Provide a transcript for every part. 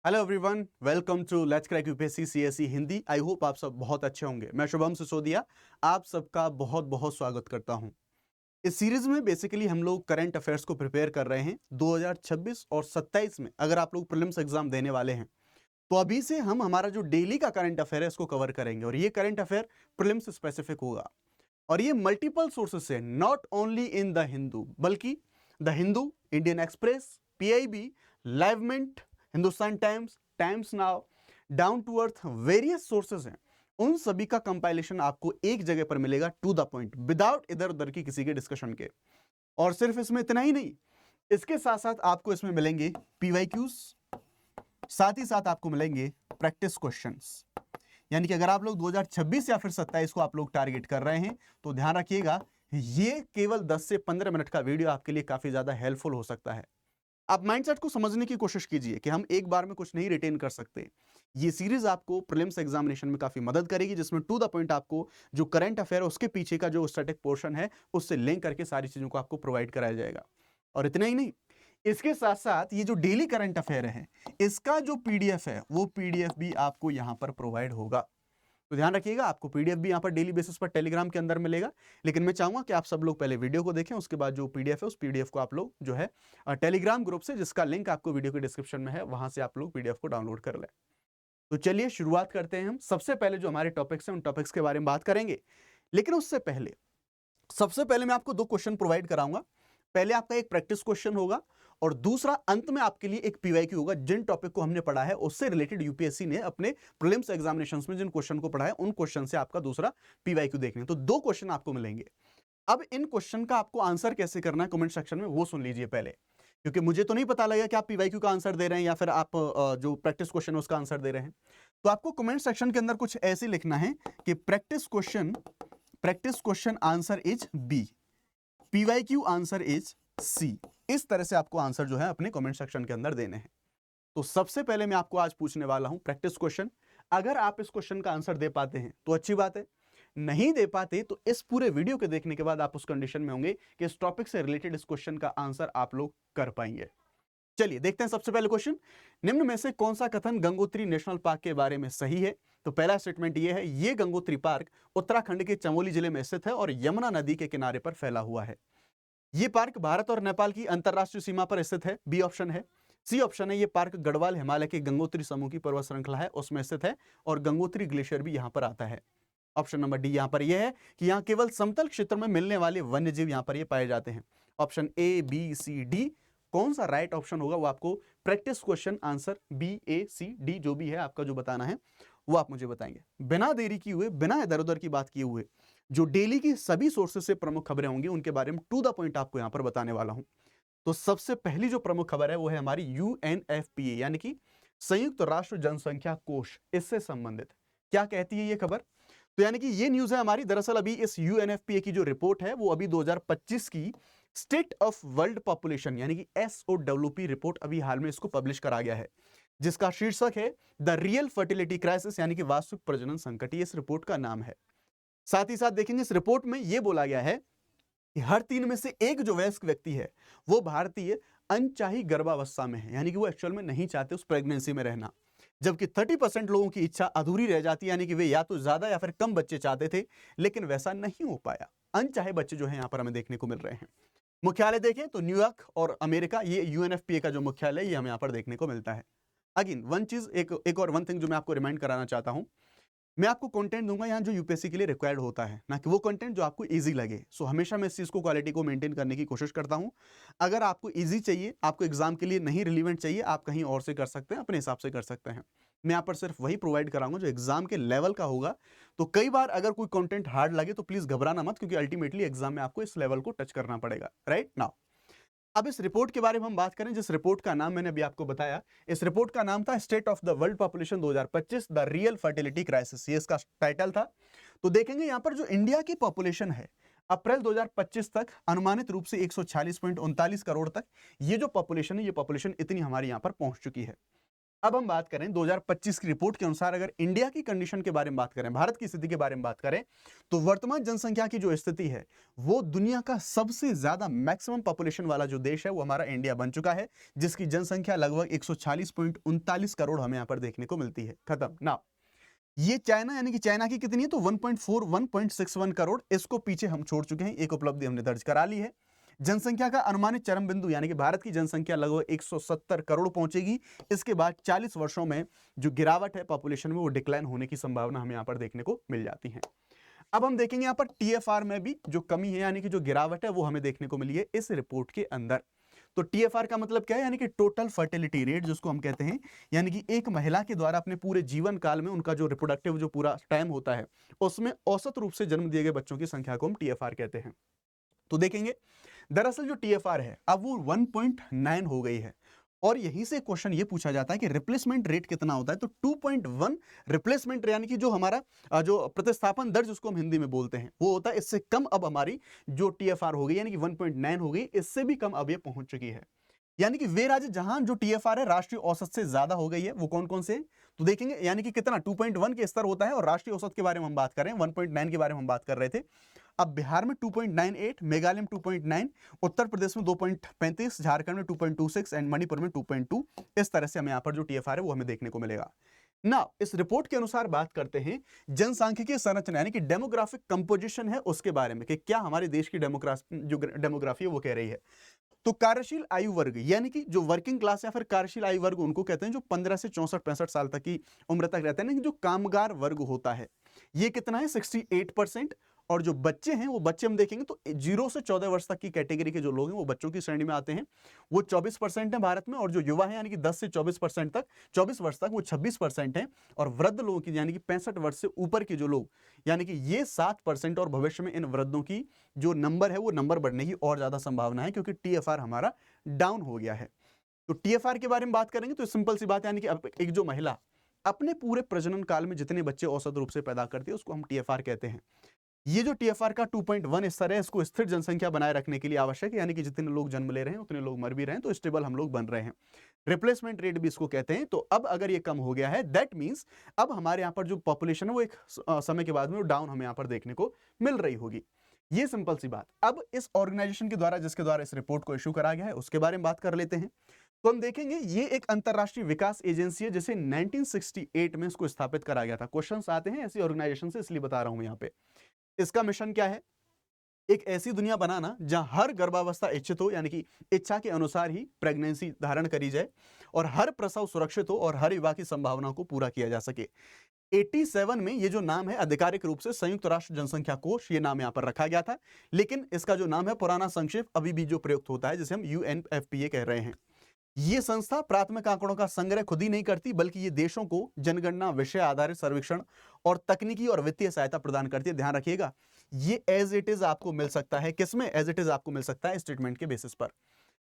Hello everyone, welcome to let's crack UPSC CSE Hindi. I hope आप सब बहुत अच्छे होंगे। मैं शुभम सिसोदिया आप सबका बहुत बहुत स्वागत करता हूं। इस सीरीज में बेसिकली हम लोग करंट अफेयर्स को प्रिपेयर कर रहे हैं 2026 और 27 में। अगर आप लोग प्रीलिम्स एग्जाम देने वाले हैं तो अभी से हम हमारा जो डेली का करंट अफेयर है इसको कवर करेंगे और ये करंट अफेयर प्रीलिम्स स्पेसिफिक होगा और ये मल्टीपल सोर्सेस से, not only in the Hindu बल्कि the Hindu, Indian Express, PIB, Live Mint, Hindustan Times, Times Now, down to earth various sources हैं। उन सभी का कंपाइलेशन आपको एक जगह पर मिलेगा, टू द पॉइंट, विदाउट इधर उधर की किसी के डिस्कशन के। और सिर्फ इसमें इतना ही नहीं, इसके साथ साथ आपको इसमें मिलेंगे पीवाईक्यूज, साथ ही साथ आपको मिलेंगे प्रैक्टिस क्वेश्चंस। यानी कि अगर आप लोग 2026 या फिर 27 को आप लोग टारगेट कर रहे हैं तो ध्यान रखिएगा, ये केवल 10 से 15 मिनट का वीडियो आपके लिए काफी ज्यादा हेल्पफुल हो सकता है। आप माइंडसेट को समझने की कोशिश कीजिए कि हम एक बार में कुछ नहीं रिटेन कर सकते। ये सीरीज आपको प्रीलिम्स एग्जामिनेशन में काफी मदद करेगी, जिसमें टू द पॉइंट आपको जो करंट अफेयर उसके पीछे का जो स्टैटिक पोर्शन है उससे लिंक करके सारी चीजों को आपको प्रोवाइड कराया जाएगा। और इतना ही नहीं, इसके साथ साथ ये जो डेली करंट अफेयर है इसका जो पीडीएफ है वो पीडीएफ भी आपको यहां पर प्रोवाइड होगा। तो ध्यान रखिएगा, आपको पीडीएफ भी यहाँ पर डेली बेसिस पर टेलीग्राम के अंदर मिलेगा। लेकिन मैं चाहूंगा कि आप सब लोग पहले वीडियो को देखें, उसके बाद जो पीडीएफ है उस पीडीएफ को आप लोग जो है टेलीग्राम ग्रुप से, जिसका लिंक आपको वीडियो के डिस्क्रिप्शन में है, वहां से आप लोग पीडीएफ को डाउनलोड कर लें। तो चलिए शुरुआत करते हैं। हम सबसे पहले जो हमारे टॉपिक्स हैं उन टॉपिक्स के बारे में बात करेंगे, लेकिन उससे पहले सबसे पहले मैं आपको दो क्वेश्चन प्रोवाइड कराऊंगा। पहले आपका एक प्रैक्टिस क्वेश्चन होगा और दूसरा अंत में आपके लिए एक पीवाईक्यू होगा। जिन टॉपिक को हमने पढ़ा है उससे रिलेटेड यूपीएससी ने अपने प्रीलिम्स एग्जामिनेशंस में जिन क्वेश्चन को पढ़ा है उन क्वेश्चन से आपका दूसरा पीवाईक्यू देखने। तो दो क्वेश्चन आपको मिलेंगे। अब इन क्वेश्चन का आपको आंसर कैसे करना है कमेंट सेक्शन में वो सुन लीजिए पहले, क्योंकि मुझे तो नहीं पता लगेगा कि आप पीवाईक्यू का आंसर दे रहे हैं या फिर आप जो प्रैक्टिस क्वेश्चन है उसका आंसर दे रहे हैं। तो आपको कमेंट सेक्शन के अंदर कुछ ऐसे लिखना है कि practice question answer is B, PYQ answer is C. इस तरह से आपको आंसर जो है अपने कमेंट सेक्शन के अंदर देने हैं। तो सबसे पहले मैं आपको आज पूछने वाला हूं प्रैक्टिस क्वेश्चन। अगर आप इस क्वेश्चन का आंसर दे पाते हैं तो अच्छी बात है, नहीं दे पाते तो इस पूरे वीडियो के देखने के बाद आप उस कंडीशन में होंगे कि इस टॉपिक से रिलेटेड इस क्वेश्चन का आंसर आप लोग कर पाएंगे। चलिए देखते हैं सबसे पहले क्वेश्चन। निम्न में से कौन सा कथन गंगोत्री नेशनल पार्क के बारे में सही है? तो पहला स्टेटमेंट यह है, यह गंगोत्री पार्क उत्तराखंड के चमोली जिले में स्थित है और यमुना नदी के किनारे पर फैला हुआ है। यह पार्क भारत और नेपाल की अंतरराष्ट्रीय सीमा पर स्थित है, बी ऑप्शन है। सी ऑप्शन है, यह पार्क गढ़वाल हिमालय के गंगोत्री समूह की पर्वत श्रृंखला है उसमें स्थित है और गंगोत्री ग्लेशियर भी यहां पर आता है। ऑप्शन नंबर डी यहां पर यह है कि यहां केवल समतल क्षेत्र में मिलने वाले वन्य जीव यहां पर ये पाए जाते हैं। Option A B C D, कौन सा राइट ऑप्शन होगा वो आपको practice question answer B A C D जो भी है आपका जो बताना है वो आप मुझे बताएंगे। बिना देरी किए हुए, बिना इधर उधर की बात किए हुए, जो डेली की सभी सोर्सेस से प्रमुख खबरें होंगी उनके बारे में टू द पॉइंट आपको यहां पर बताने वाला हूं। तो सबसे पहली जो प्रमुख खबर है वो है हमारी यूएनएफपीए यानी कि संयुक्त राष्ट्र जनसंख्या कोष, इससे संबंधित। क्या कहती है ये खबर? तो यानी कि ये न्यूज है हमारी। दरअसल अभी इस यूएनएफपीए की जो रिपोर्ट है वो अभी 2025 की स्टेट ऑफ वर्ल्ड पॉपुलेशन यानी कि एसओडब्ल्यूपी रिपोर्ट अभी हाल में इसको पब्लिश करा गया है, जिसका शीर्षक है द रियल फर्टिलिटी क्राइसिस यानी कि वास्तविक प्रजनन संकट। ये इस रिपोर्ट का नाम है। साथ ही साथ देखेंगे इस रिपोर्ट में यह बोला गया है कि हर 3 में से एक जो वयस्क व्यक्ति है वो भारतीय अनचाही गर्भावस्था में है, यानी कि वो एक्चुअल में नहीं चाहते उस प्रेगनेंसी में रहना। जबकि 30% लोगों की इच्छा अधूरी रह जाती है, यानी कि वे या तो ज्यादा या फिर कम बच्चे चाहते थे लेकिन वैसा नहीं हो पाया। अनचाहे बच्चे जो है यहां पर हमें देखने को मिल रहे हैं। मुख्यालय देखें तो न्यूयॉर्क और अमेरिका, ये यूएनएफपीए का जो मुख्यालय ये हमें यहां पर देखने को मिलता है। अगेन वन चीज, एक और वन थिंग जो मैं आपको रिमाइंड कराना चाहता हूं, मैं आपको कंटेंट दूंगा यहाँ जो यूपीएससी के लिए रिक्वायर्ड होता है, ना कि वो कंटेंट जो आपको इजी लगे। सो हमेशा मैं इस चीज को, क्वालिटी को मेंटेन करने की कोशिश करता हूं। अगर आपको इजी चाहिए, आपको एग्जाम के लिए नहीं रिलीवेंट चाहिए, आप कहीं और से कर सकते हैं, अपने हिसाब से कर सकते हैं। मैं यहाँ पर सिर्फ वही प्रोवाइड कराऊंगा जो एग्जाम के लेवल का होगा। तो कई बार अगर कोई कंटेंट हार्ड लगे तो प्लीज घबराना मत, क्योंकि अल्टीमेटली एग्जाम में आपको इस लेवल को टच करना पड़ेगा। राइट नाउ अब इस रिपोर्ट के बारे में हम बात करें, जिस रिपोर्ट का नाम मैंने अभी आपको बताया, इस रिपोर्ट का नाम था state of the world population 2025 the real fertility crisis, ये इसका टाइटल था। तो देखेंगे यहां पर जो इंडिया की पॉपुलेशन है अप्रैल 2025 तक अनुमानित रूप से 146.39 करोड़ तक ये जो पॉपुलेशन है, ये पॉपुलेशन इतनी हमारी यहां पर पहुंच चुकी है। अब हम बात करें 2025 की रिपोर्ट के अनुसार, अगर इंडिया की कंडीशन के बारे में बात करें, भारत की स्थिति के बारे में बात करें, तो वर्तमान जनसंख्या की जो स्थिति है वो दुनिया का सबसे ज्यादा मैक्सिमम पॉपुलेशन वाला जो देश है वो हमारा इंडिया बन चुका है, जिसकी जनसंख्या लगभग 140.39 करोड़ हमें यहां पर देखने को मिलती है। खत्म ना। ये चाइना, यानी कि चाइना की कितनी है तो 1.4 1.61 करोड़, इसको पीछे हम छोड़ चुके हैं, एक उपलब्धि हमने दर्ज करा ली है। जनसंख्या का अनुमानित चरम बिंदु यानी कि भारत की जनसंख्या लगभग 170 करोड़ पहुंचेगी। इसके बाद 40 वर्षों में जो गिरावट है पॉपुलेशन में वो डिक्लाइन होने की संभावना हमें यहां पर देखने को मिल जाती है। अब हम देखेंगे यहां पर टीएफआर में भी जो कमी है यानी कि जो गिरावट है वो हमें देखने को मिली है इस रिपोर्ट के अंदर। तो टीएफआर का मतलब क्या है, यानी कि टोटल फर्टिलिटी रेट जिसको हम कहते हैं, यानी कि एक महिला के द्वारा अपने पूरे जीवन काल में उनका जो रिप्रोडक्टिव जो पूरा टाइम होता है उसमें औसत रूप से जन्म दिए गए बच्चों की संख्या को हम टीएफआर कहते हैं। तो देखेंगे दरअसल जो टीएफआर है अब वो 1.9 हो गई है, और यहीं से क्वेश्चन ये पूछा जाता है कि रिप्लेसमेंट रेट कितना होता है, तो 2.1 रिप्लेसमेंट यानी कि जो हमारा जो प्रतिस्थापन दर जिसको हम हिंदी में बोलते हैं वो होता है। इससे कम अब हमारी जो टीएफआर हो गई यानी कि 1.9 हो गई, इससे भी कम अब ये पहुंच चुकी है। यानी कि वे राज्य जहां जो टीएफआर है राष्ट्रीय औसत से ज्यादा हो गई है वो कौन कौन से, तो देखेंगे यानी कि कितना 2.1 के स्तर होता है, और राष्ट्रीय औसत के बारे में हम बात कर रहे हैं 1.9 के बारे में हम बात कर रहे थे। अब बिहार में 2.98, मेघालय में 2.9, उत्तर प्रदेश में 2.35, झारखंड में 2.26 एंड मणिपुर में 2.2। इस तरह से हमें यहाँ पर जो टीएफआर है वो हमें देखने को मिलेगा ना। इस रिपोर्ट के अनुसार बात करते हैं जनसांख्यिकीय संरचना यानी कि डेमोग्राफिक कंपोजिशन है उसके बारे में, कि क्या हमारे देश की डेमोग्राफी है वो कह रही है। तो कार्यशील आयु वर्ग यानी कि जो वर्किंग क्लास या फिर कार्यशील आयु वर्ग उनको कहते हैं जो 15 से 64-65 साल तक की उम्र तक रहते हैं, जो कामगार वर्ग होता है ये कितना है 68%। और जो बच्चे हैं वो बच्चे हम देखेंगे तो 0 से 14 वर्ष तक की कैटेगरी के जो लोग हैं वो बच्चों की श्रेणी में आते हैं, वो 24% है भारत में। और जो युवा है यानी कि 10 से 24% तक 24 वर्ष तक वो 26% है। और वृद्ध लोगों की यानी कि 65 वर्ष से ऊपर के जो लोग यानी कि ये 7%। और भविष्य में इन वृद्धों की जो नंबर है वो नंबर बढ़ने की और ज्यादा संभावना है क्योंकि टीएफआर हमारा डाउन हो गया है। तो टीएफआर के बारे में बात करेंगे तो सिंपल सी बात यानी कि एक जो महिला अपने पूरे प्रजनन काल में जितने बच्चे औसत रूप से पैदा करती है उसको हम टीएफआर कहते हैं। ये जो टीएफआर का 2.1 स्तर है इसको स्थिर जनसंख्या बनाए रखने के लिए आवश्यक है, यानी कि जितने लोग जन्म ले रहे हैं उतने लोग मर भी रहे हैं, तो स्टेबल हम लोग बन रहे हैं। रिप्लेसमेंट रेट भी इसको कहते हैं। तो अब अगर ये कम हो गया है दैट मींस अब हमारे यहाँ पर जो पॉपुलेशन है वो एक समय के बाद में डाउन हमें यहाँ पर देखने को मिल रही होगी। ये सिंपल सी बात। अब इस ऑर्गेनाइजेशन के द्वारा जिसके द्वारा इस रिपोर्ट को इश्यू करा गया है उसके बारे में बात कर लेते हैं। तो हम देखेंगे ये एक अंतरराष्ट्रीय विकास एजेंसी है जिसे 1968 में इसको स्थापित करा गया था। क्वेश्चंस आते हैं ऐसी ऑर्गेनाइजेशन से इसलिए बता रहा हूं यहाँ पे। इसका मिशन क्या है, एक ऐसी दुनिया बनाना जहां हर गर्भावस्था इच्छित हो यानी कि इच्छा के अनुसार ही प्रेगनेंसी धारण करी जाए, और हर प्रसव सुरक्षित हो और हर विवाह की संभावनाओं को पूरा किया जा सके। 87 में ये जो नाम है आधिकारिक रूप से संयुक्त राष्ट्र जनसंख्या कोष ये नाम यहाँ पर रखा गया था, लेकिन इसका जो नाम है पुराना संक्षेप अभी भी जो प्रयुक्त होता है जिसे हम यूएनएफपीए कह रहे हैं। ये संस्था प्राथमिक आंकड़ों का संग्रह खुद ही नहीं करती बल्कि ये देशों को जनगणना, विषय आधारित सर्वेक्षण और तकनीकी और वित्तीय सहायता प्रदान करती है। ध्यान रखिएगा ये एज इट इज आपको मिल सकता है, किसमें एज इट इज आपको मिल सकता है स्टेटमेंट के बेसिस पर।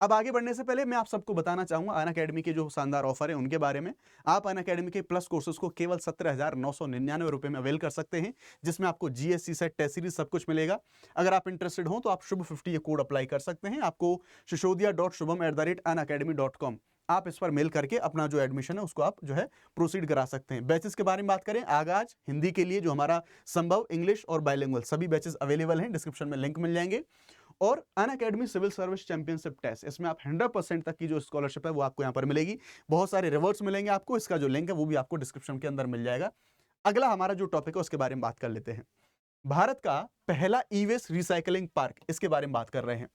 अब आगे बढ़ने से पहले मैं आप सबको बताना चाहूंगा अनअकैडमी के जो शानदार ऑफर है उनके बारे में। आप अनअकैडमी के प्लस कोर्सेज को केवल 17,999 रुपए में अवेल कर सकते हैं, जिसमें आपको जीएससी सेट टेस्ट सीरीज सब कुछ मिलेगा। अगर आप इंटरेस्टेड हो तो आप शुभ50 ये कोड अप्लाई कर सकते हैं। आपको shishodia.shubham@unacademy.com आप इस पर मेल करके अपना जो एडमिशन है उसको आप जो है प्रोसीड करा सकते हैं। बैचेस के बारे में बात करें, आगाज हिंदी के लिए जो हमारा संभव, इंग्लिश और बाइलिंगुअल सभी बैचेस अवेलेबल हैं, डिस्क्रिप्शन में लिंक मिल जाएंगे। और Unacademy civil service championship test, इसमें आप 100% तक की जो स्कॉलरशिप है वो आपको यहाँ पर मिलेगी। बहुत सारे रिवॉर्ड्स मिलेंगे आपको, इसका जो लिंक है वो भी आपको डिस्क्रिप्शन के अंदर मिल जाएगा। अगला हमारा जो टॉपिक है उसके बारे में बात कर लेते हैं। भारत का पहला ई वेस्ट रिसाइकलिंग पार्क, इसके बारे में बात कर रहे हैं।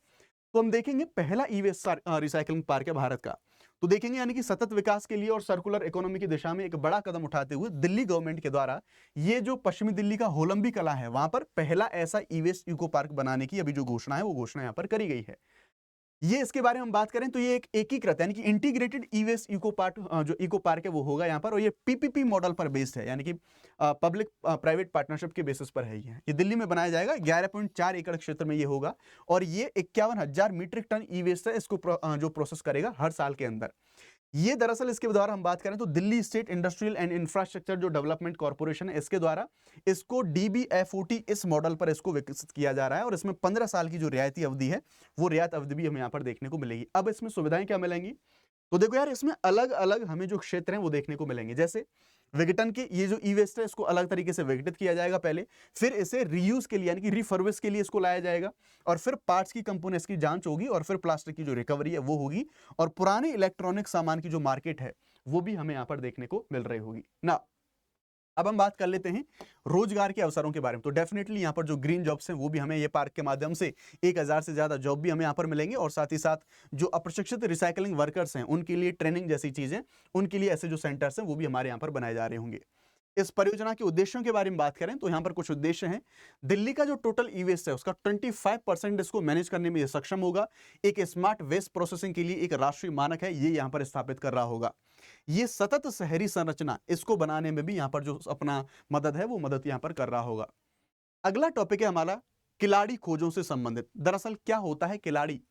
तो हम देखेंगे पहला ई वेस्ट रिसाइकलिंग पार्क है भारत का। तो देखेंगे यानी कि सतत विकास के लिए और सर्कुलर इकोनॉमी की दिशा में एक बड़ा कदम उठाते हुए दिल्ली गवर्नमेंट के द्वारा ये जो पश्चिमी दिल्ली का होलंबी कला है वहां पर पहला ऐसा ई वेस्ट इको पार्क बनाने की अभी जो घोषणा है वो घोषणा यहाँ पर करी गई है। ये इसके बारे में हम बात करें तो ये एक एकीकृत यानी कि इंटीग्रेटेड ई वेस्ट इको पार्क जो इको पार्क है वो होगा यहाँ पर, और ये पीपीपी मॉडल पर बेस्ड है यानी कि पब्लिक प्राइवेट पार्टनरशिप के बेसिस पर है। ये दिल्ली में बनाया जाएगा, 11.4 एकड़ क्षेत्र में ये होगा, और ये 51,000 मीट्रिक टन ई वेस्ट है इसको जो प्रोसेस करेगा हर साल के अंदर। ये दरअसल इसके द्वारा हम बात करें तो Delhi state industrial and infrastructure जो डेवलपमेंट कॉर्पोरेशन है इसके द्वारा इसको डीबीएफओटी इस मॉडल पर इसको विकसित किया जा रहा है, और इसमें 15 साल की जो रियायती अवधि है वो रियायत अवधि भी हमें यहाँ पर देखने को मिलेगी। अब इसमें सुविधाएं क्या मिलेंगी, तो देखो यार, इसमें अलग अलग हमें जो क्षेत्र हैं वो देखने को मिलेंगे। जैसे विघटन के ये जो ई वेस्ट है इसको अलग तरीके से विघटित किया जाएगा पहले, फिर इसे रीयूज के लिए यानी कि रिफर्बिश के लिए इसको लाया जाएगा, और फिर पार्ट्स की कंपोनेंट्स की जांच होगी, और फिर प्लास्टिक की जो रिकवरी है वो होगी, और पुराने इलेक्ट्रॉनिक सामान की जो मार्केट है वो भी हमें यहाँ पर देखने को मिल रही होगी ना। अब हम बात कर लेते हैं रोजगार के अवसरों के बारे में। तो डेफिनेटली यहाँ पर जो ग्रीन जॉब्स हैं वो भी हमें ये पार्क के माध्यम से 1000 से ज्यादा जॉब भी हमें यहाँ पर मिलेंगे, और साथ ही साथ जो अप्रशिक्षित रिसाइकलिंग वर्कर्स हैं उनके लिए ट्रेनिंग जैसी चीजें, उनके लिए ऐसे जो सेंटर्स हैं वो भी हमारे यहाँ पर बनाए जा रहे होंगे। इस परियोजना के उद्देश्यों के बारे में बात करें तो यहाँ पर कुछ उद्देश्य हैं। दिल्ली का जो टोटल ई वेस्ट है उसका 25% इसको मैनेज करने में ये सक्षम होगा। एक स्मार्ट वेस्ट प्रोसेसिंग के लिए एक राष्ट्रीय मानक है, ये यहाँ पर स्थापित कर रहा होगा। ये सतत शहरी संरचना इसको बनाने में भी यहाँ पर जो अपना मदद है वो मदद यहाँ पर कर रहा होगा। अगला टॉपिक है हमारा खिलाड़ी खोजों से संबंधित। दरअसल क्या होता है खिलाड़ी,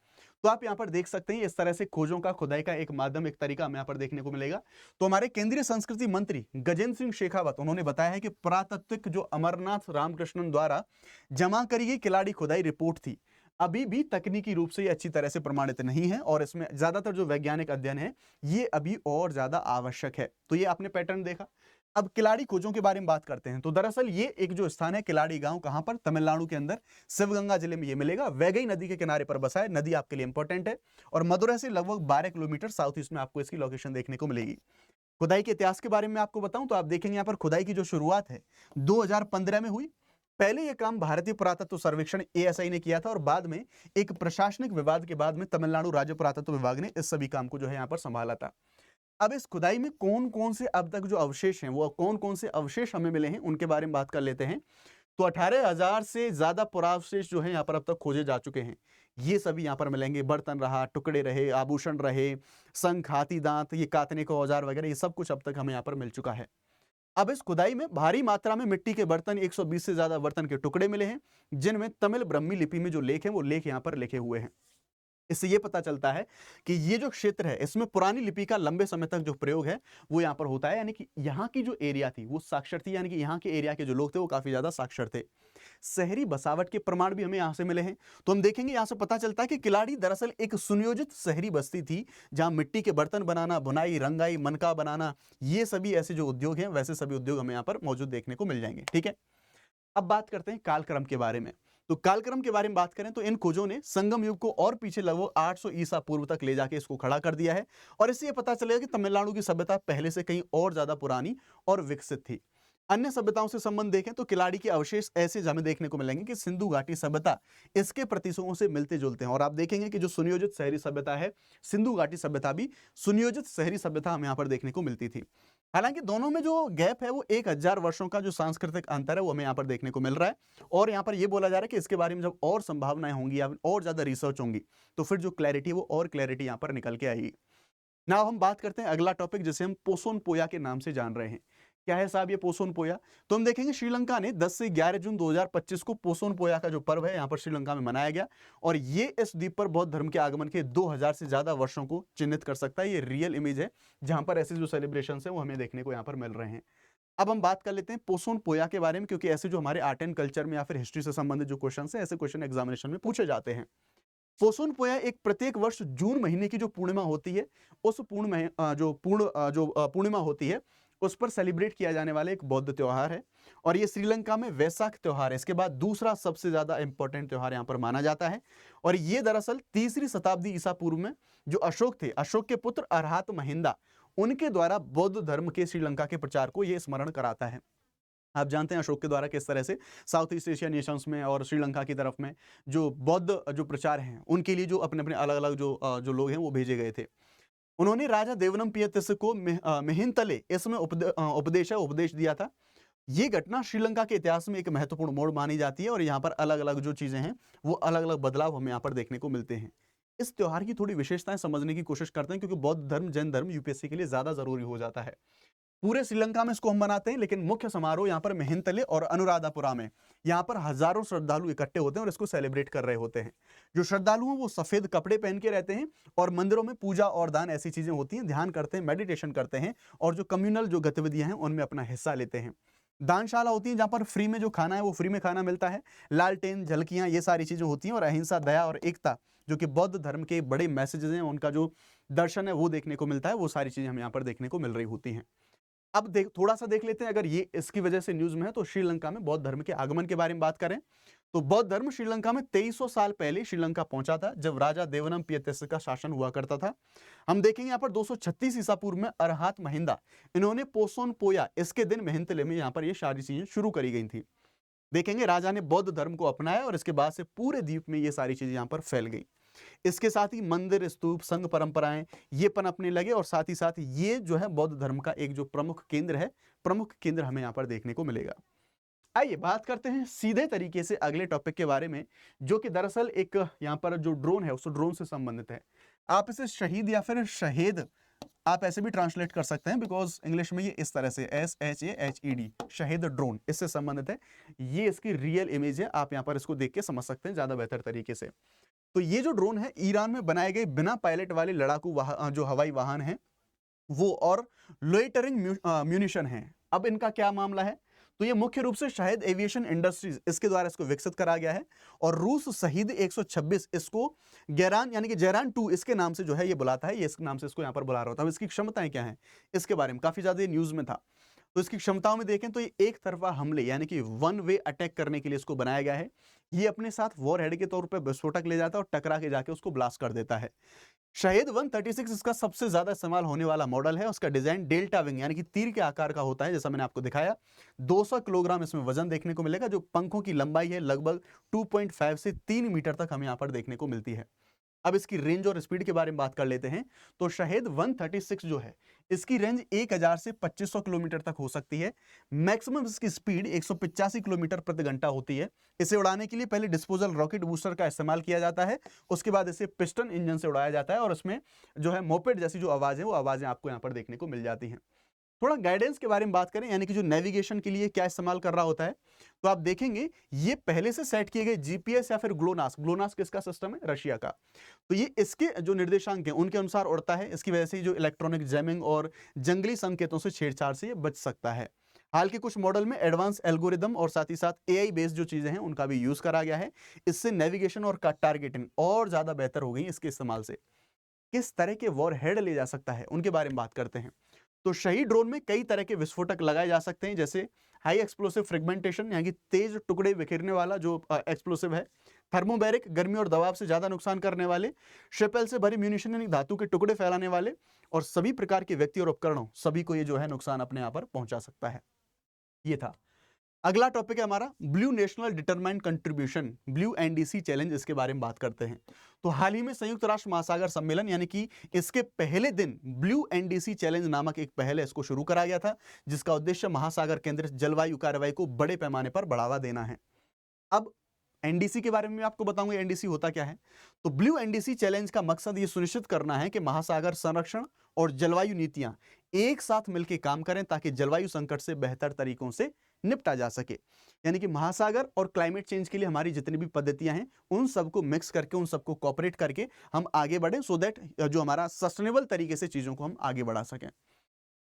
तो आप यहाँ पर देख सकते हैं इस तरह से खोजों का खुदाई का एक माध्यम, एक तरीका हमें यहाँ पर देखने को मिलेगा। तो हमारे केंद्रीय संस्कृति मंत्री गजेंद्र सिंह शेखावत उन्होंने बताया है कि पुरातत्विक जो अमरनाथ रामकृष्णन द्वारा जमा करी गई खिलाड़ी खुदाई रिपोर्ट थी, अभी भी तकनीकी रूप से ये अच्छी तरह से प्रमाणित नहीं है, और इसमें ज्यादातर जो वैज्ञानिक अध्ययन है ये अभी और ज्यादा आवश्यक है। तो ये आपने पैटर्न देखा। अब किलाड़ी खोजों के बारे में बात करते हैं। तो दरअसल ये एक जो स्थान है किलाड़ी गांव, कहां पर, तमिलनाडु के अंदर शिवगंगा जिले में ये मिलेगा। वैगई नदी के किनारे पर बसा है, नदी आपके लिए इंपॉर्टेंट है, और मदुरै से लगभग 12 किलोमीटर साउथ ईस्ट में आपको इसकी लोकेशन देखने को मिलेगी। खुदाई के इतिहास के बारे में आपको बताऊं तो आप देखेंगे यहाँ पर खुदाई की जो शुरुआत है 2015 में हुई। पहले यह काम भारतीय पुरातत्व सर्वेक्षण ASI ने किया था, और बाद में एक प्रशासनिक विवाद के बाद में तमिलनाडु राज्य पुरातत्व विभाग ने इस सभी काम को जो है यहाँ पर संभाला था। अब इस खुदाई में कौन कौन से अब तक जो अवशेष हैं, वो कौन कौन से अवशेष हमें मिले हैं उनके बारे में बात कर लेते हैं। तो 18,000 से ज्यादा पुरावशेष जो है यहाँ पर अब तक खोजे जा चुके हैं। ये सभी यहाँ पर मिलेंगे। बर्तन रहा, टुकड़े रहे, आभूषण रहे, शंख, हाथी दांत, ये काटने का औजार वगैरह, ये सब कुछ अब तक हमें यहाँ पर मिल चुका है। अब इस खुदाई में भारी मात्रा में मिट्टी के बर्तन, 120 से ज्यादा बर्तन के टुकड़े मिले हैं, जिनमें तमिल ब्रह्मी लिपि में जो लेख हैं वो लेख यहाँ पर लिखे हुए हैं। इससे ये पता चलता है कि ये जो क्षेत्र है इसमें पुरानी लिपि का लंबे समय तक जो प्रयोग है वो यहाँ पर होता है, यानी कि यहाँ की जो एरिया थी वो साक्षर थी, यानी कि यहाँ के एरिया के जो लोग थे वो काफी ज्यादा साक्षर थे। शहरी बसावट के प्रमाण भी हमें यहाँ से मिले हैं। तो हम देखेंगे यहाँ से पता चलता है कि किलाड़ी दरअसल एक सुनियोजित शहरी बस्ती थी, जहाँ मिट्टी के बर्तन बनाना, बुनाई, रंगाई, मनका बनाना, ये सभी ऐसे जो उद्योग हैं वैसे सभी उद्योग हमें यहाँ पर मौजूद देखने को मिल जाएंगे। ठीक है, अब बात करते हैं कालक्रम के बारे में। तो कालक्रम के बारे में बात करें तो इन खोजों ने संगम युग को और पीछे लगभग 800 ईसा पूर्व तक ले जाके इसको खड़ा कर दिया है, और इससे यह पता चलेगा कि तमिलनाडु की सभ्यता पहले से कहीं और ज्यादा पुरानी और विकसित थी। अन्य सभ्यताओं से संबंध देखें तो किलाड़ी के अवशेष ऐसे हमें देखने को मिलेंगे कि सिंधु घाटी सभ्यता इसके प्रतीकों से मिलते जुलते हैं, और आप देखेंगे कि जो सुनियोजित शहरी सभ्यता है, सिंधु घाटी सभ्यता भी सुनियोजित शहरी सभ्यता हमें यहाँ पर देखने को मिलती थी। हालांकि दोनों में जो गैप है वो 1000 वर्षों का जो सांस्कृतिक अंतर है वो हमें यहाँ पर देखने को मिल रहा है, और यहाँ पर ये बोला जा रहा है कि इसके बारे में जब और संभावनाएं होंगी या और ज्यादा रिसर्च होंगी तो फिर जो क्लैरिटी है वो और क्लैरिटी यहाँ पर निकल के आएगी। ना हम बात करते हैं अगला टॉपिक जिसे हम पोसोन पोया के नाम से जान रहे हैं। क्या है साहब ये पोसोन पोया? तो हम देखेंगे श्रीलंका ने 10 से 11 जून 2025 को पोसोन पोया का जो पर्व है यहाँ पर श्रीलंका में मनाया गया, और ये इस द्वीप पर बौद्ध धर्म के आगमन के 2000 से ज्यादा वर्षों को चिन्हित कर सकता है। ये रियल इमेज है जहां पर ऐसे जो सेलिब्रेशन है वो हमें देखने को यहाँ पर मिल रहे हैं। अब हम बात कर लेते हैं पोसोन पोया के बारे में, क्योंकि ऐसे जो हमारे आर्ट एंड कल्चर में या फिर हिस्ट्री से संबंधित जो क्वेश्चन है ऐसे क्वेश्चन एग्जामिनेशन में पूछे जाते हैं। पोसोन पोया एक प्रत्येक वर्ष जून महीने की जो पूर्णिमा होती है उस पूर्णिमा होती है उस पर सेलिब्रेट किया जाने वाला एक बौद्ध त्योहार है, और ये श्रीलंका में वैसाख त्योहार है। इसके बाद दूसरा सबसे ज्यादा इंपॉर्टेंट त्योहार यहाँ पर माना जाता है, और ये दरअसल 3री शताब्दी ईसा पूर्व में जो अशोक थे, अशोक के पुत्र अर्हात महिंदा, उनके द्वारा बौद्ध धर्म के श्रीलंका के प्रचार को ये स्मरण कराता है। आप जानते हैं अशोक के द्वारा किस तरह से साउथ ईस्ट एशिया नेशंस में और श्रीलंका की तरफ में जो बौद्ध जो प्रचार हैं उनके लिए जो अपने अपने अलग अलग जो लोग हैं वो भेजे गए थे। उन्होंने राजा देवनमपियतिस को मिहिंतले इसमें उपदेश दिया था। ये घटना श्रीलंका के इतिहास में एक महत्वपूर्ण मोड़ मानी जाती है, और यहाँ पर अलग अलग जो चीजें हैं वो अलग अलग बदलाव हमें यहाँ पर देखने को मिलते हैं। इस त्योहार की थोड़ी विशेषताएं समझने की कोशिश करते हैं, क्योंकि बौद्ध धर्म, जैन धर्म यूपीएससी के लिए ज्यादा जरूरी हो जाता है। पूरे श्रीलंका में इसको हम मनाते हैं, लेकिन मुख्य समारोह यहाँ पर मिहिंतले और अनुराधापुरा में, यहाँ पर हजारों श्रद्धालु इकट्ठे होते हैं और इसको सेलिब्रेट कर रहे होते हैं। जो श्रद्धालु हैं वो सफेद कपड़े पहन के रहते हैं, और मंदिरों में पूजा और दान ऐसी चीजें होती हैं, ध्यान करते हैं, मेडिटेशन करते हैं, और जो कम्युनल जो गतिविधियां हैं उनमें अपना हिस्सा लेते हैं। दानशाला होती है जहाँ पर फ्री में जो खाना है वो फ्री में खाना मिलता है। लालटेन, झलकियां, ये सारी चीजें होती हैं, और अहिंसा, दया और एकता जो कि बौद्ध धर्म के बड़े मैसेजेस हैं, उनका जो दर्शन है वो देखने को मिलता है, वो सारी चीजें हमें यहाँ पर देखने को मिल रही होती हैं। अब थोड़ा सा देख लेते हैं, अगर ये इसकी वजह से न्यूज में है तो श्रीलंका में बौद्ध धर्म के आगमन के बारे में बात करें तो बौद्ध धर्म श्रीलंका में 2300 साल पहले श्रीलंका पहुंचा था, जब राजा देवनम पियतिस्स का शासन हुआ करता था। हम देखेंगे यहाँ पर 236 ईसा पूर्व में अरहात महिंदा, इन्होंने पोसोन पोया इसके दिन मेहनतले में यहाँ पर ये सारी चीजें शुरू करी गई थी। देखेंगे राजा ने बौद्ध धर्म को अपनाया और इसके बाद से पूरे द्वीप में ये सारी चीजें यहाँ पर फैल गई। इसके साथ ही मंदिर, स्तूप, संघ परंपराएं ये पनपने लगे और साथ ही साथ ये जो है बौद्ध धर्म का एक जो प्रमुख केंद्र है, प्रमुख केंद्र हमें यहाँ पर देखने को मिलेगा। आइए बात करते हैं सीधे तरीके से अगले टॉपिक के बारे में, जो कि दरअसल एक यहाँ पर जो ड्रोन है उस ड्रोन से संबंधित है। आप इसे शहीद या फिर शहेद आप ऐसे भी ट्रांसलेट कर सकते हैं, बिकॉज इंग्लिश में ये इस तरह से SHAHED शहीद ड्रोन इससे संबंधित है। ये इसकी रियल इमेज है, आप यहाँ पर इसको देख के समझ सकते हैं ज्यादा बेहतर तरीके से। तो ये जो ड्रोन है ईरान में बनाए गए बिना पायलट वाले लड़ाकू जो हवाई वाहन है वो, और लोइटरिंग म्यूनिशन है। अब इनका क्या मामला है, तो ये मुख्य रूप से शाहिद एविएशन इंडस्ट्रीज इसके द्वारा इसको विकसित करा गया है, और रूस शहीद 126 इसको गैरान यानी कि जैरान 2 इसके नाम से जो है ये बुलाता है, ये इस नाम से इसको यहाँ पर बुला रहा होता है। इसकी क्षमताएं क्या हैं इसके बारे में काफी ज्यादा न्यूज में था। तो इसकी क्षमताओं में देखें तो ये एक तरफा हमले यानी कि वन वे अटैक करने के लिए इसको बनाया गया है। ये अपने साथ वॉर हेड के तौर पर विस्फोटक ले जाता है और टकरा के जाके उसको ब्लास्ट कर देता है। शहीद 136 इसका सबसे ज्यादा इस्तेमाल होने वाला मॉडल है। उसका डिजाइन डेल्टा विंग यानी कि तीर के आकार का होता है, जैसा मैंने आपको दिखाया। 200 किलोग्राम इसमें वजन देखने को मिलेगा, जो पंखों की लंबाई है लगभग 2.5 से 3 मीटर तक हमें यहाँ पर देखने को मिलती है। अब इसकी रेंज और स्पीड के बारे में बात कर लेते हैं। तो शहीद 136 जो है इसकी रेंज 1000 से 2500 किलोमीटर तक हो सकती है। मैक्सिमम इसकी स्पीड 185 किलोमीटर प्रति घंटा होती है। इसे उड़ाने के लिए पहले डिस्पोजल रॉकेट बूस्टर का इस्तेमाल किया जाता है, उसके बाद इसे पिस्टन इंजन से उड़ाया जाता है, और उसमें जो है मोपेड जैसी जो आवाज है वो आवाजें आपको यहाँ पर देखने को मिल जाती हैं। थोड़ा गाइडेंस के बारे में बात करें, यानी कि जो नेविगेशन के लिए क्या इस्तेमाल कर रहा होता है, तो आप देखेंगे ये पहले से सेट किए गए जीपीएस या फिर ग्लोनास। ग्लोनास किसका सिस्टम है? रशिया का। तो ये इसके जो निर्देशांक हैं उनके अनुसार उड़ता है। इसकी वजह से जो इलेक्ट्रॉनिक जैमिंग और जंगली संकेतों से छेड़छाड़ से ये बच सकता है। हाल के कुछ मॉडल में एडवांस एल्गोरिदम और साथ ही साथ एआई बेस्ड जो चीजें हैं उनका भी यूज करा गया है। इससे नेविगेशन और टारगेटिंग और ज्यादा बेहतर हो गई इसके इस्तेमाल से। किस तरह के वॉर हेड ले जा सकता है उनके बारे में बात करते हैं। तो शहीद ड्रोन में कई तरह के विस्फोटक लगाए जा सकते हैं, जैसे हाई एक्सप्लोसिव फ्रेगमेंटेशन यानी कि तेज टुकड़े बिखेरने वाला जो एक्सप्लोसिव है, थर्मोबैरिक गर्मी और दबाव से ज्यादा नुकसान करने वाले, शेपेल से भरी म्यूनिशन यानी धातु के टुकड़े फैलाने वाले, और सभी प्रकार के व्यक्ति और उपकरणों सभी को ये जो है नुकसान अपने यहाँ पर पहुंचा सकता है। ये था। अगला टॉपिक है हमारा blue national determined contribution, blue NDC challenge. इसके बारे में बात करते हैं। तो हाल ही में संयुक्त राष्ट्र महासागर सम्मेलन यानी कि इसके पहले दिन ब्लू एनडीसी चैलेंज नामक एक पहल है, इसको शुरू करा गया था, जिसका उद्देश्य महासागर केंद्रित जलवायु कार्रवाई को बड़े पैमाने पर बढ़ावा देना है। अब एनडीसी के बारे में आपको बताऊंगा एनडीसी होता क्या है। तो ब्लू एनडीसी चैलेंज का मकसद ये सुनिश्चित करना है कि महासागर संरक्षण और जलवायु नीतियां एक साथ मिलकर काम करें, ताकि जलवायु संकट से बेहतर तरीकों से निपटा जा सके। यानी कि महासागर और क्लाइमेट चेंज के लिए हमारी जितनी भी पद्धतियां हैं उन सबको मिक्स करके, उन सबको कोऑपरेट करके हम आगे बढ़ें, सो दैट जो हमारा सस्टेनेबल तरीके से चीजों को हम आगे बढ़ा सकें।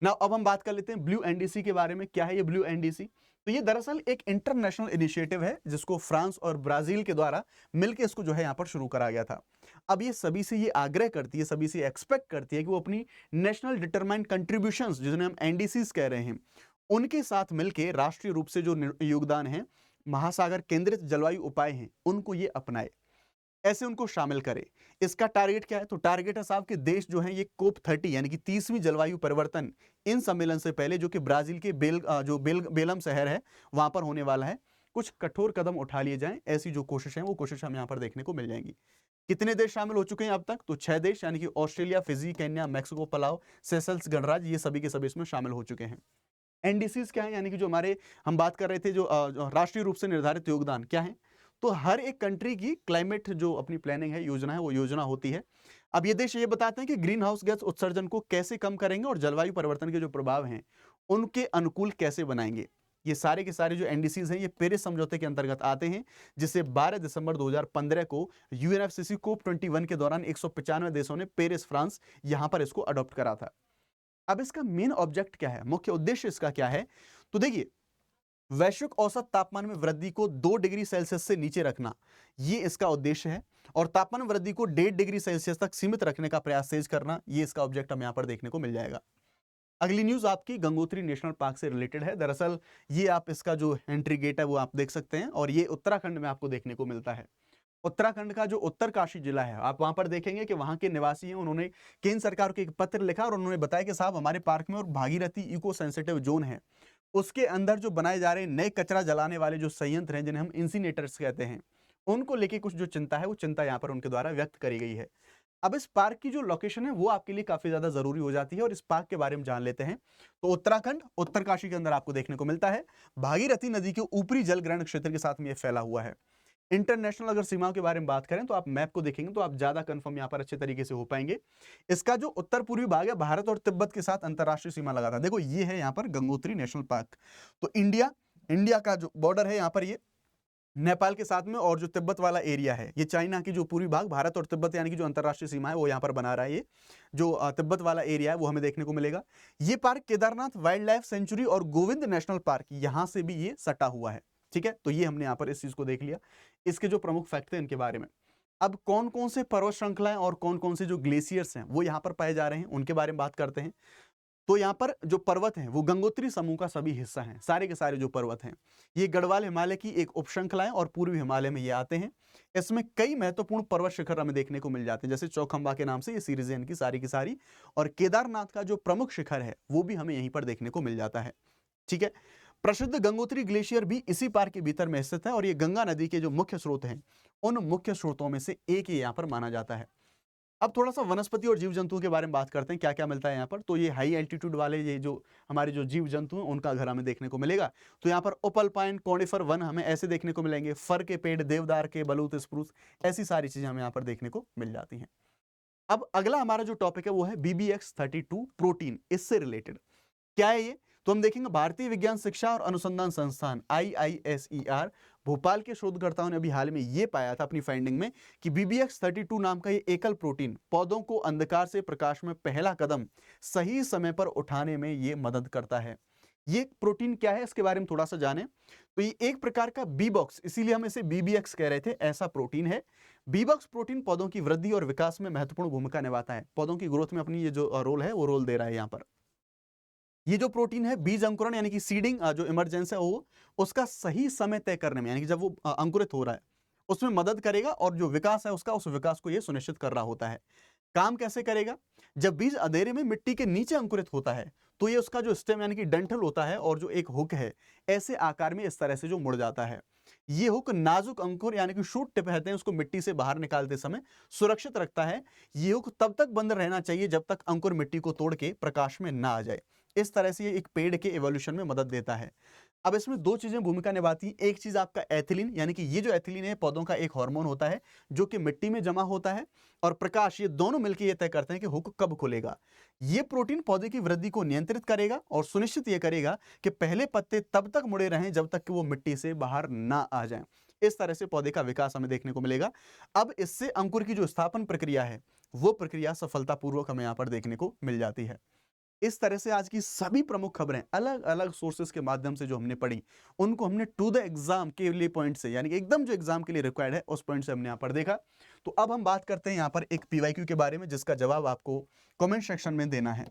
ना अब हम बात कर लेते हैं ब्लू एनडीसी के बारे में। क्या है ये ब्लू एनडीसी? तो ये दरअसल एक इंटरनेशनल इनिशिएटिव है, जिसको फ्रांस और ब्राजील के द्वारा मिलकर इसको जो है यहाँ पर शुरू करा गया था। अब ये सभी से ये आग्रह करती है, सभी से एक्सपेक्ट करती है कि वो अपनी नेशनल डिटरमाइंड कंट्रीब्यूशंस, जिन्हें हम एनडीसीज कह रहे हैं, उनके साथ मिलकर राष्ट्रीय रूप से जो योगदान है, महासागर केंद्रित जलवायु उपाय हैं, उनको ये अपनाए, ऐसे उनको शामिल करे। इसका टारगेट क्या है? तो टारगेट है साहब कि देश जो है ये कोप 30 यानी कि 30वीं जलवायु परिवर्तन इन सम्मेलन से पहले, जो कि ब्राजील के बेलम शहर है वहां पर होने वाला है, कुछ कठोर कदम उठा लिए जाएं। ऐसी जो कोशिश है वो कोशिश हमें यहाँ पर देखने को मिल जाएंगी। कितने देश शामिल हो चुके हैं अब तक? तो 6 देश, यानी कि Australia, Fiji, Kenya, Mexico, Palau, Seychelles गणराज्य, ये सभी के सभी इसमें शामिल हो चुके हैं। एनडीसीज क्या है? यानी कि जो हमारे हम बात कर रहे थे जो राष्ट्रीय रूप से निर्धारित योगदान क्या है, तो हर एक कंट्री की क्लाइमेट जो अपनी प्लानिंग है, योजना है, वो योजना होती है। अब ये देश ये बताते हैं कि ग्रीन हाउस गैस उत्सर्जन को कैसे कम करेंगे और जलवायु परिवर्तन के जो प्रभाव हैं उनके अनुकूल कैसे बनाएंगे। ये सारे के सारे जो एनडीसीज हैं ये पेरिस समझौते के अंतर्गत आते हैं, जिसे 12 दिसंबर 2015 को यूएनएफसीसी कोप 21 के दौरान 195 देशों ने पेरिस, फ्रांस, यहां पर इसको अडॉप्ट करा था। अब इसका मेन ऑब्जेक्ट क्या है, मुख्य उद्देश्य इसका क्या है? तो देखिए, वैश्विक औसत तापमान में वृद्धि को 2 डिग्री सेल्सियस से नीचे रखना, ये इसका उद्देश्य है। और तापमान वृद्धि को 1.5 डिग्री सेल्सियस तक सीमित रखने का प्रयास तेज करना, ये इसका ऑब्जेक्ट हमें यहाँ पर देखने को मिल जाएगा। अगली न्यूज आपकी गंगोत्री नेशनल पार्क से रिलेटेड है। दरअसल ये आप इसका जो एंट्री गेट है वो आप देख सकते हैं और ये उत्तराखंड में आपको देखने को मिलता है। उत्तराखंड का जो उत्तरकाशी जिला है, आप वहां पर देखेंगे कि वहां के निवासी हैं, उन्होंने केंद्र सरकार को एक पत्र लिखा और उन्होंने बताया कि साहब हमारे पार्क में और भागीरथी इको सेंसिटिव जोन है, उसके अंदर जो बनाए जा रहे नए कचरा जलाने वाले जो संयंत्र हैं, जिन्हें हम इंसिनेटर्स कहते हैं, उनको लेके कुछ जो चिंता है वो चिंता यहाँ पर उनके द्वारा व्यक्त करी गई है। अब इस पार्क की जो लोकेशन है वो आपके लिए काफी ज्यादा जरूरी हो जाती है और इस पार्क के बारे में जान लेते हैं। तो उत्तराखंड उत्तरकाशी के अंदर आपको देखने को मिलता है। भागीरथी नदी के ऊपरी जल ग्रहण क्षेत्र के साथ में ये फैला हुआ है। इंटरनेशनल अगर सीमाओं के बारे में बात करें तो आप मैप को देखेंगे तो आप ज्यादा कंफर्म यहाँ पर अच्छे तरीके से हो पाएंगे। इसका जो उत्तर पूर्वी भाग है भारत और तिब्बत के साथ अंतरराष्ट्रीय सीमा लगाता है। देखो ये है यहाँ पर गंगोत्री नेशनल पार्क। तो इंडिया का जो बॉर्डर है यहाँ पर ये नेपाल के साथ में, और जो तिब्बत वाला एरिया है ये चाइना की जो पूर्वी भाग, भारत और तिब्बत यानी कि जो अंतरराष्ट्रीय सीमा है वो यहाँ पर बना रहा है। ये जो तिब्बत वाला एरिया है वो हमें देखने को मिलेगा। ये park Kedarnath wild life sanctuary और गोविंद नेशनल पार्क यहाँ से भी ये सटा हुआ है। ठीक है, तो ये हमने यहाँ पर इस चीज को देख लिया, इसके जो प्रमुख फैक्ट है इनके बारे में। अब कौन कौन से पर्वत श्रृंखलाएं और कौन कौन से जो ग्लेशियर्स हैं वो यहाँ पर पाए जा रहे हैं उनके बारे में बात करते हैं। तो यहाँ पर जो पर्वत हैं वो गंगोत्री समूह का सभी हिस्सा हैं। सारे के सारे जो पर्वत हैं ये गढ़वाल हिमालय की एक उपश्रृंखला है और पूर्वी हिमालय में ये आते हैं। इसमें कई महत्वपूर्ण पर्वत शिखर हमें देखने को मिल जाते हैं, जैसे चौखंबा के नाम से ये सीरीज है इनकी सारी की सारी। और केदारनाथ का जो प्रमुख शिखर है वो भी हमें यहीं पर देखने को मिल जाता है। ठीक है, प्रसिद्ध गंगोत्री ग्लेशियर भी इसी पार्क के भीतर में स्थित है और ये गंगा नदी के जो मुख्य स्रोत हैं उन मुख्य स्रोतों में से एक ही यहाँ पर माना जाता है। अब थोड़ा सा वनस्पति और जीव जंतुओं के बारे में बात करते हैं, क्या क्या मिलता है यहाँ पर। तो ये हाई एल्टीट्यूड वाले ये जो हमारे जो जीव जंतु हैं उनका घर हमें देखने को मिलेगा। तो यहाँ पर ओपल पाइन कॉनिफर वन हमें ऐसे देखने को मिलेंगे, फर के पेड़, देवदार के, बलूत, स्प्रूस, ऐसी सारी चीजें हमें यहाँ पर देखने को मिल जाती हैं। अब अगला हमारा जो टॉपिक है वो है BBX32 प्रोटीन। इससे रिलेटेड क्या है ये, तो हम देखेंगे भारतीय विज्ञान शिक्षा और अनुसंधान संस्थान IISER भोपाल के शोधकर्ताओं ने अभी हाल में ये पाया था अपनी फाइंडिंग में कि BBX32 नाम का ये एकल प्रोटीन पौधों को अंधकार से प्रकाश में पहला कदम सही समय पर उठाने में ये मदद करता है। ये प्रोटीन क्या है इसके बारे में थोड़ा सा जाने। तो ये एक प्रकार का B-बॉक्स, इसीलिए हम इसे BBX कह रहे थे, ऐसा प्रोटीन है। B-बॉक्स प्रोटीन पौधों की वृद्धि और विकास में महत्वपूर्ण भूमिका निभाता है। पौधों की ग्रोथ में अपनी ये जो रोल है वो रोल दे रहा है यहाँ पर। ये जो प्रोटीन है बीज अंकुरण यानी कि सीडिंग जो इमरजेंस है वो उसका सही समय तय करने में, यानी कि जब वो अंकुरित हो रहा है उसमें मदद करेगा, और जो विकास है उसका, उस विकास को ये सुनिश्चित कर रहा होता है। काम कैसे करेगा, जब बीज अंधेरे में मिट्टी के नीचे अंकुरित होता है तो ये उसका जो स्टेम यानी कि डंठल होता है और जो एक हुक है ऐसे आकार में इस तरह से जो मुड़ जाता है। ये हुक नाजुक अंकुर यानी कि शूट टिप कहते हैं उसको मिट्टी से बाहर निकालते समय सुरक्षित रखता है। ये हुक तब तक बंद रहना चाहिए जब तक अंकुर मिट्टी को तोड़ के प्रकाश में ना आ जाए। इस तरह से ये एक पेड़ के एवोल्यूशन में मदद देता है। अब इसमें दो चीजें भूमिका निभाती हैं। एक चीज आपका एथिलीन, यानी कि ये जो एथिलीन है पौधों का एक हार्मोन होता है जो कि मिट्टी में जमा होता है, और प्रकाश, ये दोनों मिलकर ये तय करते हैं कि हुक कब खुलेगा। ये प्रोटीन पौधे की वृद्धि को नियंत्रित करेगा और सुनिश्चित ये करेगा कि पहले पत्ते तब तक मुड़े रहें जब तक कि वो मिट्टी से बाहर ना आ जाएं। इस तरह से पौधे का विकास हमें देखने को मिलेगा। अब इससे अंकुर की जो स्थापन प्रक्रिया है वो प्रक्रिया सफलतापूर्वक हमें यहाँ पर देखने को मिल जाती है। इस तरह से आज की सभी प्रमुख खबरें अलग अलग सोर्सेज के माध्यम से जो हमने पढ़ी उनको हमने टू द एग्जाम के लिए पॉइंट से, यानी कि एकदम जो एग्जाम के लिए रिक्वायर्ड है उस पॉइंट से हमने यहाँ पर देखा। तो अब हम बात करते हैं यहाँ पर एक PYQ के बारे में जिसका जवाब आपको कमेंट सेक्शन में देना है।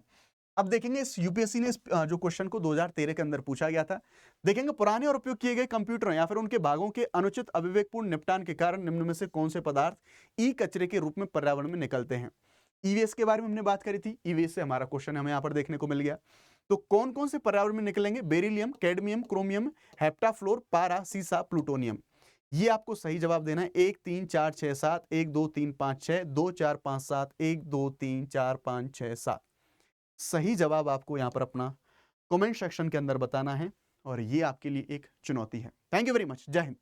अब देखेंगे इस यूपीएससी ने इस जो क्वेश्चन को 2013 के अंदर पूछा गया था। देखेंगे पुराने और उपयोग किए गए कंप्यूटरों या फिर उनके भागों के अनुचित अविवेकपूर्ण निपटान के कारण निम्न में से कौन से पदार्थ ई कचरे के रूप में पर्यावरण में निकलते हैं। ईवीएस के बारे में हमने बात करी थी, ईवीएस से हमारा क्वेश्चन हमें यहाँ पर देखने को मिल गया। तो कौन कौन से पर्यावरण में निकलेंगे, बेरिलियम, कैडमियम, क्रोमियम, हेप्टाफ्लोर, पारा, सीसा, प्लूटोनियम। ये आपको सही जवाब देना है 1 3 4 6 7 1 2 3 5 6 2 4 5 7 1 2 3 4 5 6 7। सही जवाब आपको यहाँ पर अपना कमेंट सेक्शन के अंदर बताना है और ये आपके लिए एक चुनौती है। Thank you very much. जय हिंद।